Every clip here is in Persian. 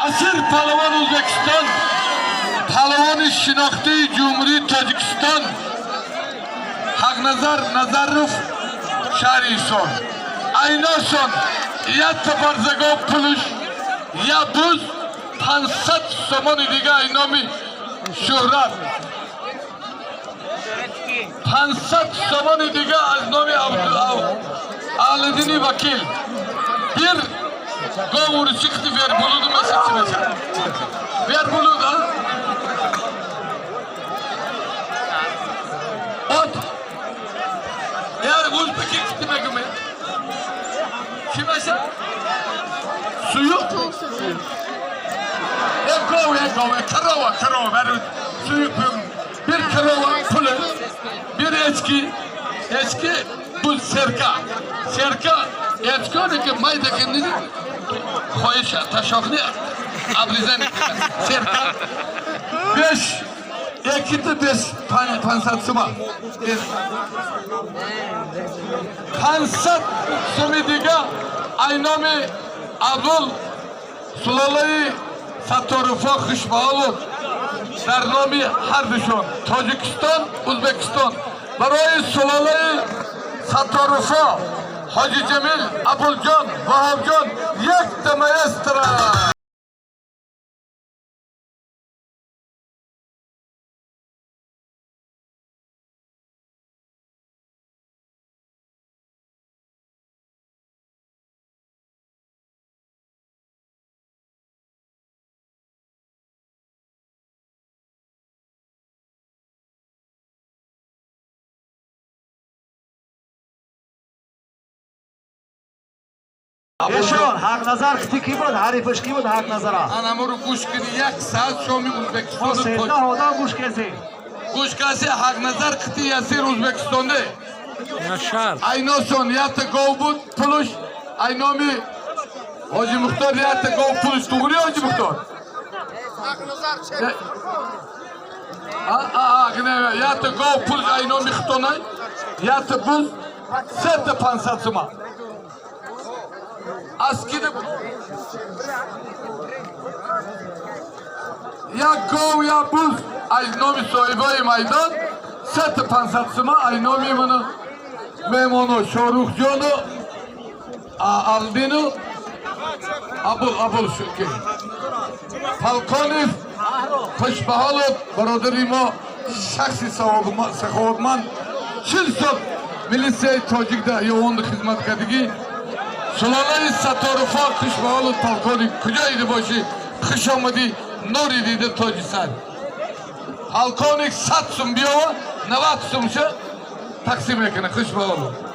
Asır Palavan Uzbekistan, Palavan-ı Şinakti Cumhuriyet Tacikistan, Hagnazar Nazarov Şari son. Ayna son, ya tabarzagov puluş, ya buz, pansat somon idiga aynami şuhrat. Pansat somon idiga aznami Aladini vakil. Bir govuru çıktı ver buludu mesela. Ver buludu ha. Ot. Eğer Uzbek'e gitti begüme. Kime sen? Suyu. Eko. Karova. Ben suyu koyuyorum. Bir karova pulu. Bir eski bu serka. Eski onu ki mayda kendini koyuşa, taşaklı abrizan serka. 5 pansat suma. Pansat sumidiga aynami Abdul Sulalayı Satorufa Kışbağlı Darnami Harduşon Tacikistan, Uzbekistan Baroy Sulalayı Satorufa Hacı Cemil Abulcan Vahabcan Yekte Maestra. Eşo, hak nazar kiti ki بود حریفش کی بود hak nazara Anamuru kuş kini 1 saat şomi Uzbekistan'da Hüseyin'de hodan kuş kesi kuş kası hak nazar kiti yasir Uzbekistan'da Yaşar. Ayno son yatı govbut puluş aynomi Hacı Muhtar yatı gov puluş tuğruyor Hacı Muhtar hak nazar çek yatı gov puluş aynomi khtonay yatı buz sete pansatsıma Askide ya gov ya buz aynomi soyboy maydan sete pansatsıma aynomi bunu Memonu Şoruhcunu Aldinu Abul Şükke Falkonif Kışbahalıp Barodarimo Şaksi Sahovman Şilsop Milisiye Tacik'da yoğunluk hizmet kadigi Sulalay Satorufa Kışbahalıp Falkonif Kujaydı başı Kışamadi Nuridi de Tacisan Falkonif Satsum biyova Navatsum şu Taksim ekine Kışbahalıp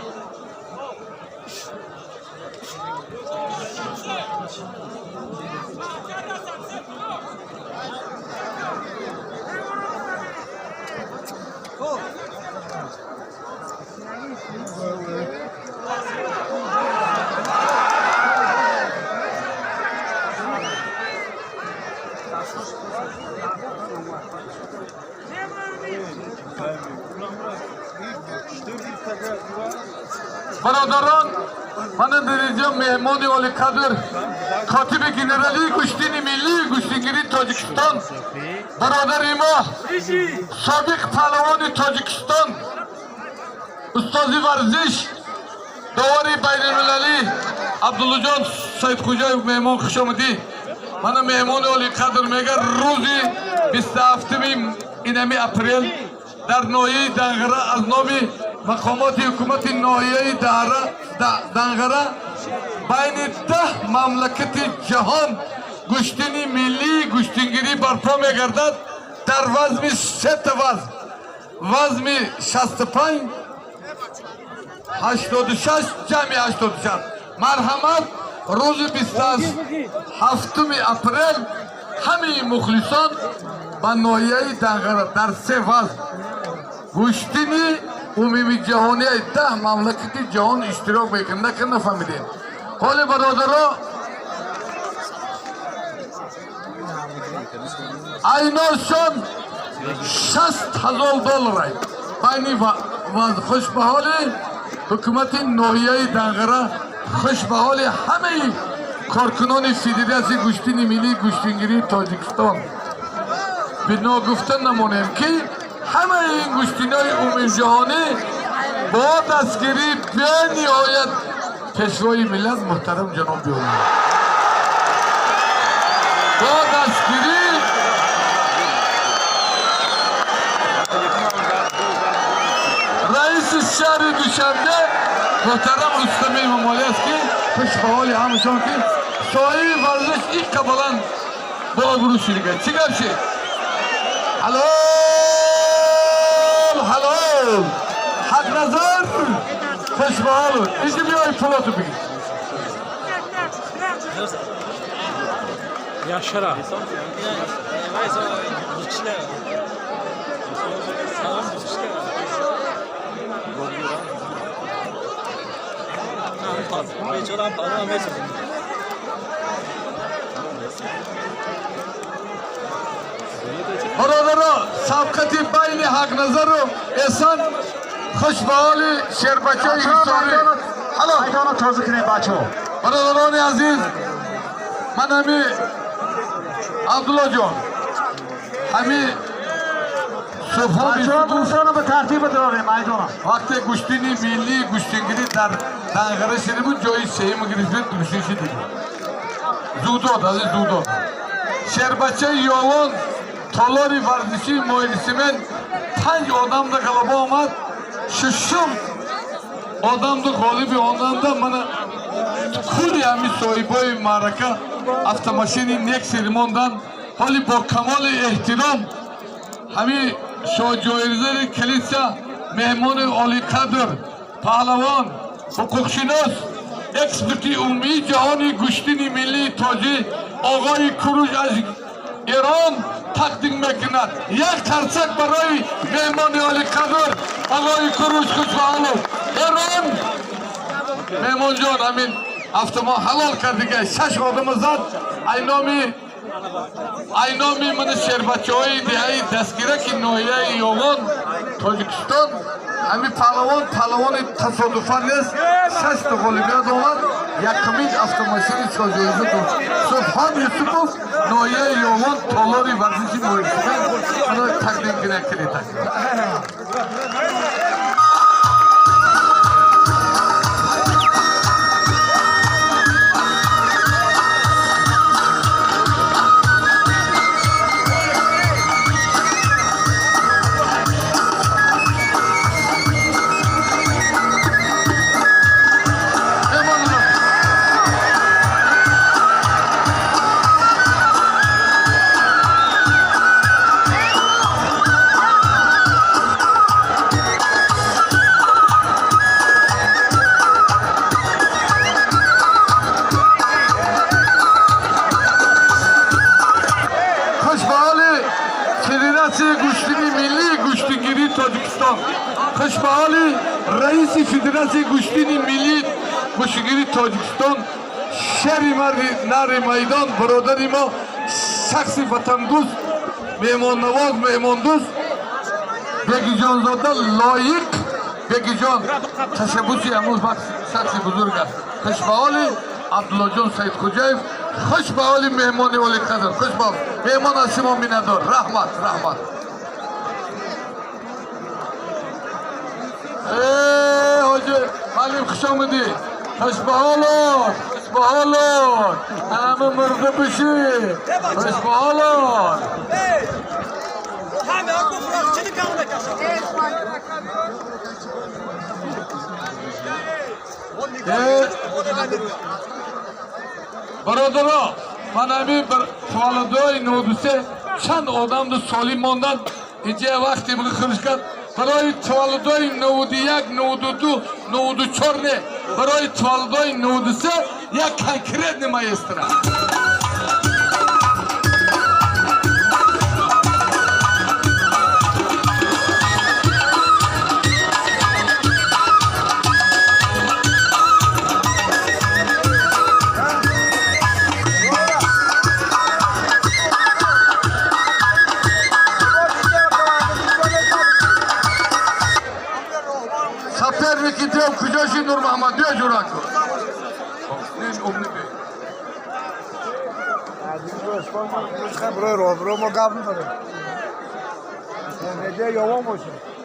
Barodaran, bana diyeceğim Mehmoni Ali Kadir, Katibi Generali Kuştini Milli Kuştingiri Tacikistan, Barodar İma, Sabık Palavani Tacikistan, Ustazi Varziş, Davari Bayramülali, Abdülcan Said Kujay Mehmon Kuşamadi, bana Mehmoni Ali Kadir Megar Ruzi, 27 inemi April, در نوعی دنگره از نوعی مقامات حکومت نوعی دنگره بین 10 مملکت جهان گشتنی ملی گشتنگیری برپا میگردد در وزن 3 وزن 65 86 جمعی 86 مرحمت روز 27 اپریل همه مخلصان با نوعی دنگره در 3 وزن گوشتینی عمومی جهانی 10 مملکتی جهان اشتراک میکنه که نفهمیدین حال برادرها aynarsan $60,000 beni خوش به حال حکومت ناحیه دنگره خوش به حال همه کارکنان فدراسیون گوشتین ملی گوشتینگیری تاجیکستان بنا گفتن نمونیم که همه این گوشتینای عمومی جهانی با دستگیری به نهایت پیشوای ملت محترم جناب بیاری با دستگیری رئیس شهر دوشنبه محترم استمی ممالی است که پشتبالی همشان که صاحب ورزش این قبلا با گروه شیرگه چی گرشه؟ حلال حلال حق نظر پشتبال اینجا بیایی پولاتو بگید Yaşara. برادران سبقت بین حق نظر و احسان خوشبال شیربچه حساری حالا میدان تازه کنید بچه ها. برادران عزیز من همی عبدالله جان همی صبح بچه ها دوستان به ترتیب داریم میدان وقت گوشتینی ملی گوشتینگیری در دنگره شده بود جایی سهیم گرفت دوشیشی دید زوداد عزیز زوداد شیربچه یاوان تالاری ورزشی مهندسیمن 5 آدم دا غلبه آمد ششم آدم دا غالب آمدن دا من کلی همی صاحبای معرکه автомашини نکسی ماندن حالی با کمال احترام همی شاه جایزه کلیسا مهمان عالی قدر پهلوان حقوقشناس اکسپرتی عمومی جهانی گوشتین ملی تاجی آقای کروش از ایران تقدیم میکند یک ترسک برای مهمان عالی قدر آقای کروش خوشبحالو ایران مهمان جان همین افتما حلال کردیگه 6 آدم زد اینامی من شیربچه های دیهی دستگیره که نویه یوان تاجیکستان همین پهلوان تصادفا نیست 6 تا غالبیت آمد یکمین автомашини شاجایزه داشت سبحان یوسفوف نویه یوان تالاری ورزشی مهندسیمن من تقدیم کنید گوشتینی ملی گوشتینگیری تاجیکستان خوشبحالی رئیس فدراسیون گوشتینی ملی گوشتینگیری تاجیکستان شهری نر میدان برادری ما شخص وطن دوست مهمان نواز مهمان دوست بگی جان زاده لایق بگی جان تشبوسی امروز وقت شخص بزرگ است خوشبحالی عبدالله جان سید خوجایف خوشبحالی مهمان ولی قدر خوشبحال مهمان از شما میندار رحمت حاجی معلم خوش آمدی خوشبحالات همه مرده بشی خوشبحالات برادرها من همین والدای 93 چند آدم دو سالی ماندن اینجا وقتی بگه خرج کرد برای والدای 91 92 94 نه برای والدای 93 یک کنکریت نمایستره کجاشی نور محمدی جورا کن این امنی بی برای رو ما قبل داره. نمیده یوام باشه.